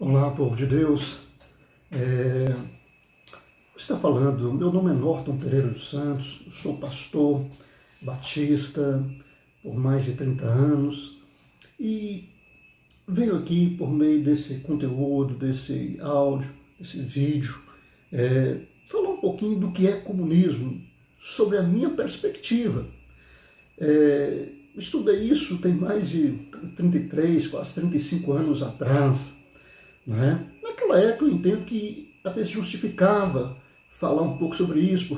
Olá, povo de Deus. Está falando, meu nome é Norton Pereira dos Santos, sou pastor batista por mais de 30 anos e venho aqui por meio desse conteúdo, desse áudio, desse vídeo, falar um pouquinho do que é comunismo, sobre a minha perspectiva. Estudei isso tem mais de 33, quase 35 anos atrás. Naquela época eu entendo que até se justificava falar um pouco sobre isso,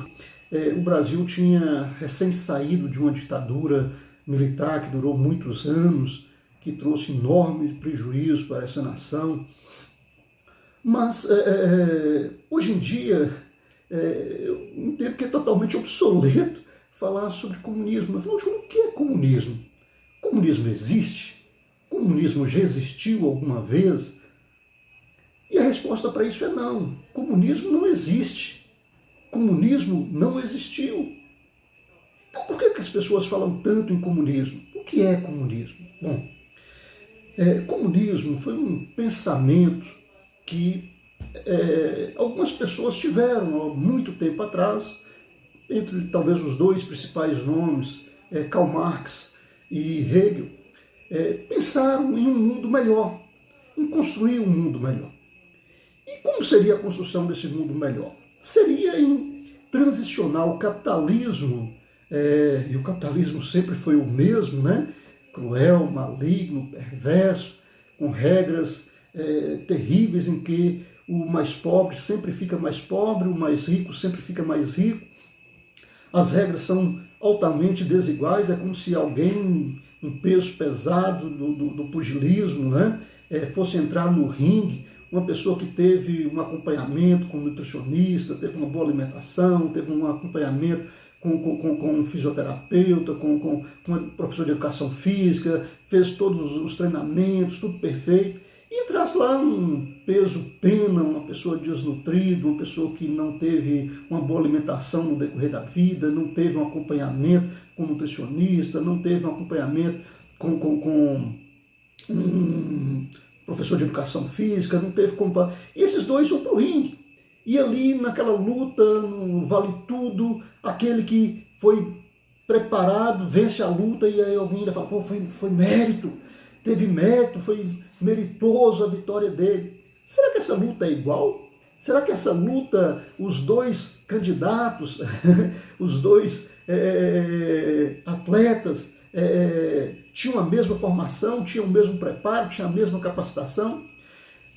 porque o Brasil tinha recém saído de uma ditadura militar que durou muitos anos, que trouxe enorme prejuízo para essa nação. Mas hoje em dia eu entendo que é totalmente obsoleto falar sobre comunismo. Afinal de contas, o que é comunismo? Comunismo existe? Comunismo já existiu alguma vez? E a resposta para isso é não. Comunismo não existe. Comunismo não existiu. Então por que as pessoas falam tanto em comunismo? O que é comunismo? Bom, comunismo foi um pensamento que algumas pessoas tiveram há muito tempo atrás, entre talvez os dois principais nomes, Karl Marx e Hegel, pensaram em um mundo melhor, em construir um mundo melhor. E como seria a construção desse mundo melhor? Seria em transicionar o capitalismo, e o capitalismo sempre foi o mesmo, cruel, maligno, perverso, com regras terríveis em que o mais pobre sempre fica mais pobre, o mais rico sempre fica mais rico. As regras são altamente desiguais, é como se alguém, um peso pesado do pugilismo, fosse entrar no ringue. Uma pessoa que teve um acompanhamento com um nutricionista, teve uma boa alimentação, teve um acompanhamento com um fisioterapeuta, com um professor de educação física, fez todos os treinamentos, tudo perfeito, e entrasse lá um peso pena, uma pessoa desnutrida, uma pessoa que não teve uma boa alimentação no decorrer da vida, não teve um acompanhamento com um nutricionista, não teve um acompanhamento com um professor de educação física, não teve como... E esses dois vão para o ringue. E ali, naquela luta, no vale tudo, aquele que foi preparado, vence a luta, e aí alguém ainda fala, pô, foi mérito, teve mérito, foi meritoso a vitória dele. Será que essa luta é igual? Será que essa luta, os dois candidatos, os dois atletas, tinham a mesma formação, tinham o mesmo preparo, tinham a mesma capacitação?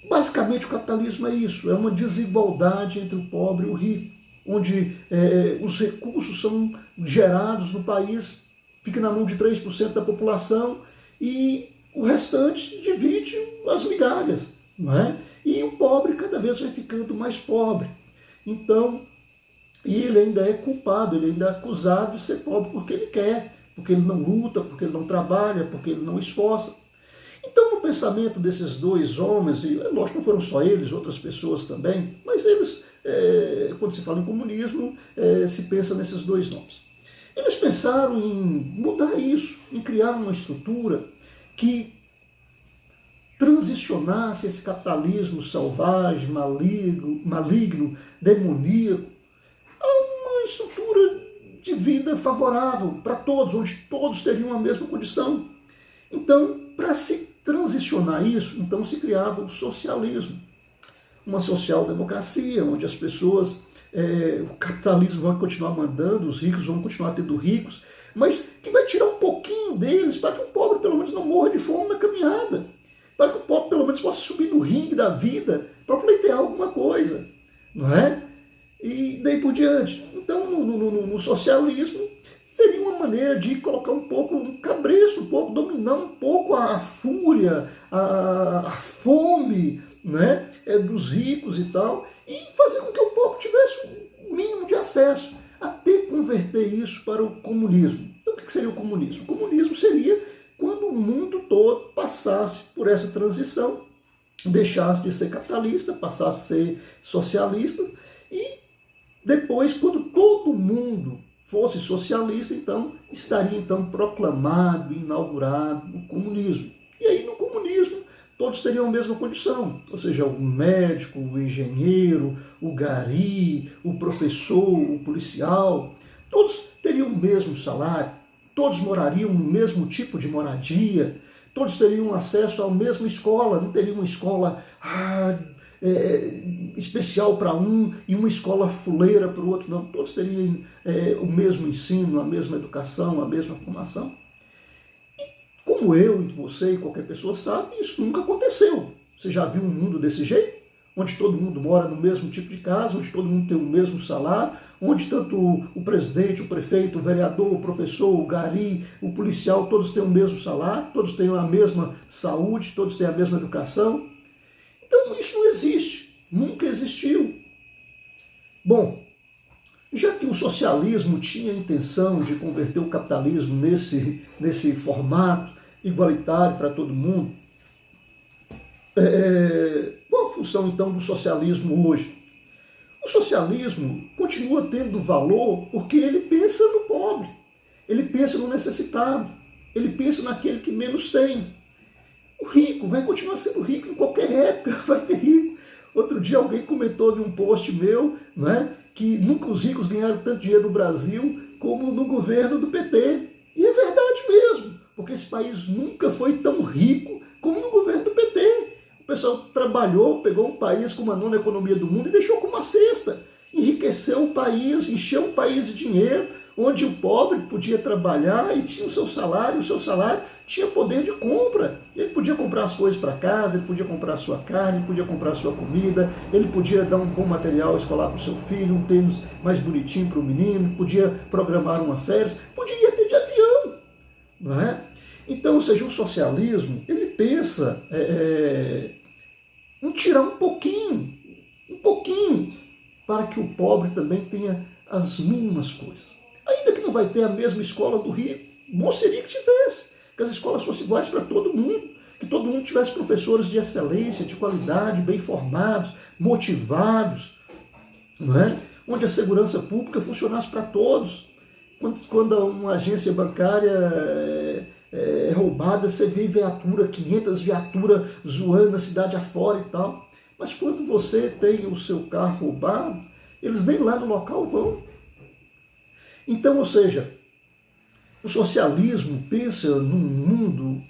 Basicamente o capitalismo é isso, é uma desigualdade entre o pobre e o rico, onde os recursos são gerados no país, fica na mão de 3% da população e o restante divide as migalhas, E o pobre cada vez vai ficando mais pobre. Então, e ele ainda é culpado, ele ainda é acusado de ser pobre porque ele quer, porque ele não luta, porque ele não trabalha, porque ele não esforça. Então, no pensamento desses dois homens, e lógico que não foram só eles, outras pessoas também, mas eles, quando se fala em comunismo, se pensa nesses dois nomes. Eles pensaram em mudar isso, em criar uma estrutura que transicionasse esse capitalismo selvagem, maligno, demoníaco, a uma estrutura de vida favorável para todos, onde todos teriam a mesma condição. Então, para se transicionar isso, então se criava o socialismo, uma social-democracia, onde as pessoas, o capitalismo vai continuar mandando, os ricos vão continuar tendo ricos, mas que vai tirar um pouquinho deles para que o pobre pelo menos não morra de fome na caminhada, para que o pobre pelo menos possa subir no ringue da vida para pleitear alguma coisa, não é? E daí por diante. Então, no socialismo, seria uma maneira de colocar um pouco, um cabresto, um pouco, dominar um pouco a fúria, a fome, dos ricos e tal, e fazer com que o povo tivesse um mínimo de acesso, até converter isso para o comunismo. Então, o que seria o comunismo? O comunismo seria quando o mundo todo passasse por essa transição, deixasse de ser capitalista, passasse a ser socialista, e depois, quando todo mundo fosse socialista, então estaria proclamado, inaugurado o comunismo. E aí no comunismo todos teriam a mesma condição, ou seja, o médico, o engenheiro, o gari, o professor, o policial, todos teriam o mesmo salário, todos morariam no mesmo tipo de moradia, todos teriam acesso à mesma escola, não teria uma escola especial para um e uma escola fuleira para o outro, não, todos teriam o mesmo ensino, a mesma educação, a mesma formação. Como eu e você e qualquer pessoa sabe, isso nunca aconteceu. Você já viu um mundo desse jeito? Onde todo mundo mora no mesmo tipo de casa, onde todo mundo tem o mesmo salário, onde tanto o presidente, o prefeito, o vereador, o professor, o gari, o policial, todos têm o mesmo salário, todos têm a mesma saúde, todos têm a mesma educação. Então isso não existe, nunca existiu. Bom, já que o socialismo tinha a intenção de converter o capitalismo nesse formato igualitário para todo mundo, qual a função então do socialismo hoje? O socialismo continua tendo valor porque ele pensa no pobre, ele pensa no necessitado, ele pensa naquele que menos tem. O rico vai continuar sendo rico em qualquer época, vai ter rico. Outro dia alguém comentou em um post meu, né, que nunca os ricos ganharam tanto dinheiro no Brasil como no governo do PT. E é verdade mesmo, porque esse país nunca foi tão rico como no governo do PT. O pessoal trabalhou, pegou um país com a nona economia do mundo e deixou com uma sexta. Enriqueceu o país, encheu o país de dinheiro, onde o pobre podia trabalhar e tinha o seu salário tinha poder de compra. Ele podia comprar as coisas para casa, ele podia comprar a sua carne, podia comprar a sua comida, ele podia dar um bom material escolar para o seu filho, um tênis mais bonitinho para o menino, podia programar uma férias, podia ter de avião, não é? Então, ou seja, o socialismo, ele pensa em tirar um pouquinho, para que o pobre também tenha as mínimas coisas. Ainda que não vai ter a mesma escola do rico, bom seria que tivesse, que as escolas fossem iguais para todo mundo, que todo mundo tivesse professores de excelência, de qualidade, bem formados, motivados, não é? Onde a segurança pública funcionasse para todos. Quando uma agência bancária é roubada, você vê 500 viaturas zoando a cidade afora e tal. Mas quando você tem o seu carro roubado, eles nem lá no local vão. Então, ou seja, o socialismo pensa num mundo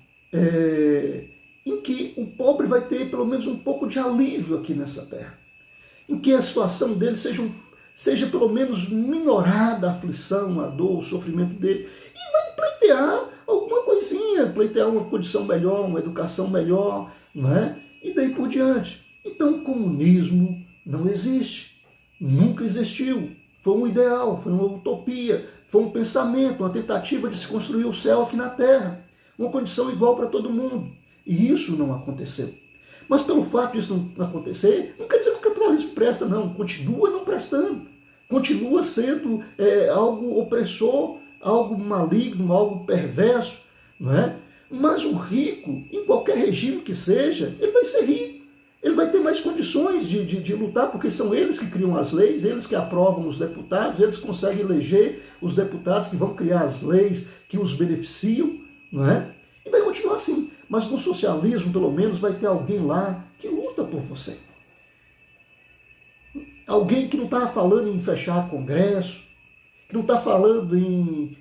em que o pobre vai ter pelo menos um pouco de alívio aqui nessa terra, em que a situação dele seja pelo menos minorada a aflição, a dor, o sofrimento dele, e vai pleitear alguma coisinha, pleitear uma condição melhor, uma educação melhor, não é? E daí por diante. Então o comunismo não existe, nunca existiu. Foi um ideal, foi uma utopia, foi um pensamento, uma tentativa de se construir o céu aqui na Terra, uma condição igual para todo mundo. E isso não aconteceu. Mas pelo fato de isso não acontecer, não quer dizer que o capitalismo presta, não. Continua não prestando. Continua sendo algo opressor, algo maligno, algo perverso, não é? Mas o rico, em qualquer regime que seja, ele vai ser rico. Ele vai ter mais condições de lutar, porque são eles que criam as leis, eles que aprovam os deputados, eles conseguem eleger os deputados que vão criar as leis que os beneficiam, não é? E vai continuar assim. Mas no socialismo, pelo menos, vai ter alguém lá que luta por você. Alguém que não está falando em fechar congresso, que não está falando em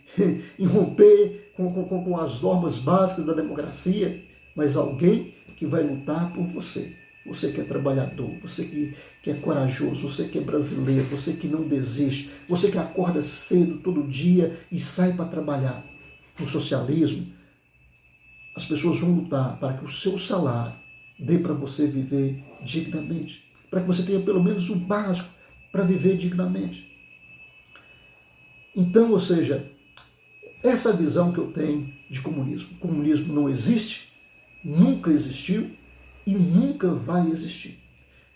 romper com as normas básicas da democracia, mas alguém que vai lutar por você. Você que é trabalhador, você que é corajoso, você que é brasileiro, você que não desiste, você que acorda cedo todo dia e sai para trabalhar. No socialismo, as pessoas vão lutar para que o seu salário dê para você viver dignamente, para que você tenha pelo menos o básico para viver dignamente. Então, ou seja, essa visão que eu tenho de comunismo. O comunismo não existe, nunca existiu e nunca vai existir.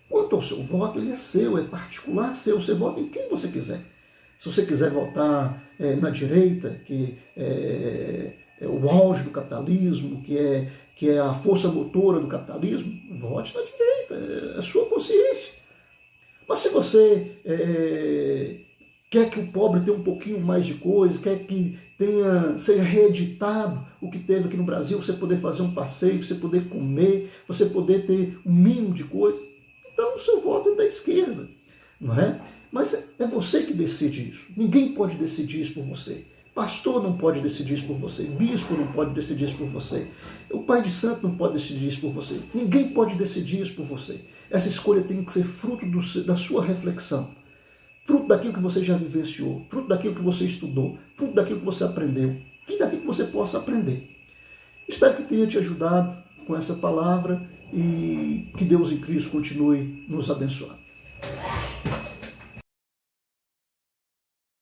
Quanto ao seu voto, ele é seu, é particular seu, você vota em quem você quiser. Se você quiser votar na direita, que é o auge do capitalismo, que é a força motora do capitalismo, vote na direita, é a sua consciência. Mas se você quer que o pobre tenha um pouquinho mais de coisa, quer que seja reeditado o que teve aqui no Brasil, você poder fazer um passeio, você poder comer, você poder ter um mínimo de coisa. Então o seu voto é da esquerda, não é? Mas é você que decide isso. Ninguém pode decidir isso por você. Pastor não pode decidir isso por você. Bispo não pode decidir isso por você. O pai de santo não pode decidir isso por você. Ninguém pode decidir isso por você. Essa escolha tem que ser fruto da sua reflexão. Fruto daquilo que você já vivenciou. Fruto daquilo que você estudou. Fruto daquilo que você aprendeu. E daquilo que você possa aprender. Espero que tenha te ajudado com essa palavra e que Deus em Cristo continue nos abençoando.